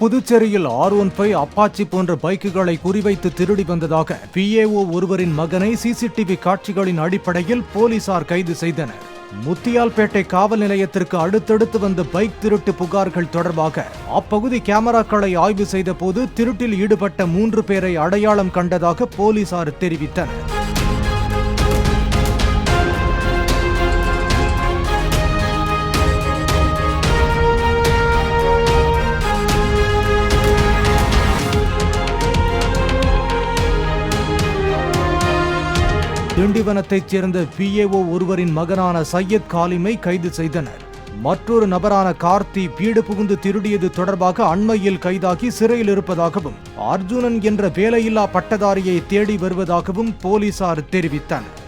புதுச்சேரியில் R15 Apache போன்ற பைக்குகளை குறிவைத்து திருடி வந்ததாக PAO ஒருவரின் மகனை CCTV காட்சிகளின் அடிப்படையில் போலீசார் கைது செய்தனர். முத்தியால்பேட்டை காவல் நிலையத்திற்கு அடுத்தடுத்து வந்த பைக் திருட்டு புகார்கள் தொடர்பாக அப்பகுதி கேமராக்களை ஆய்வு செய்த போது திருட்டில் ஈடுபட்ட 3 பேரை அடையாளம் கண்டதாக போலீசார் தெரிவித்தனர். திண்டிவனத்தைச் சேர்ந்த PAO ஒருவரின் மகனான சையத் காலிமை கைது செய்தனர். மற்றொரு நபரான கார்த்தி வீடு புகுந்து திருடியது தொடர்பாக அண்மையில் கைதாகி சிறையில் இருப்பதாகவும் அர்ஜுனன் என்ற வேலையில்லா பட்டதாரியை தேடி வருவதாகவும் போலீசார் தெரிவித்தனர்.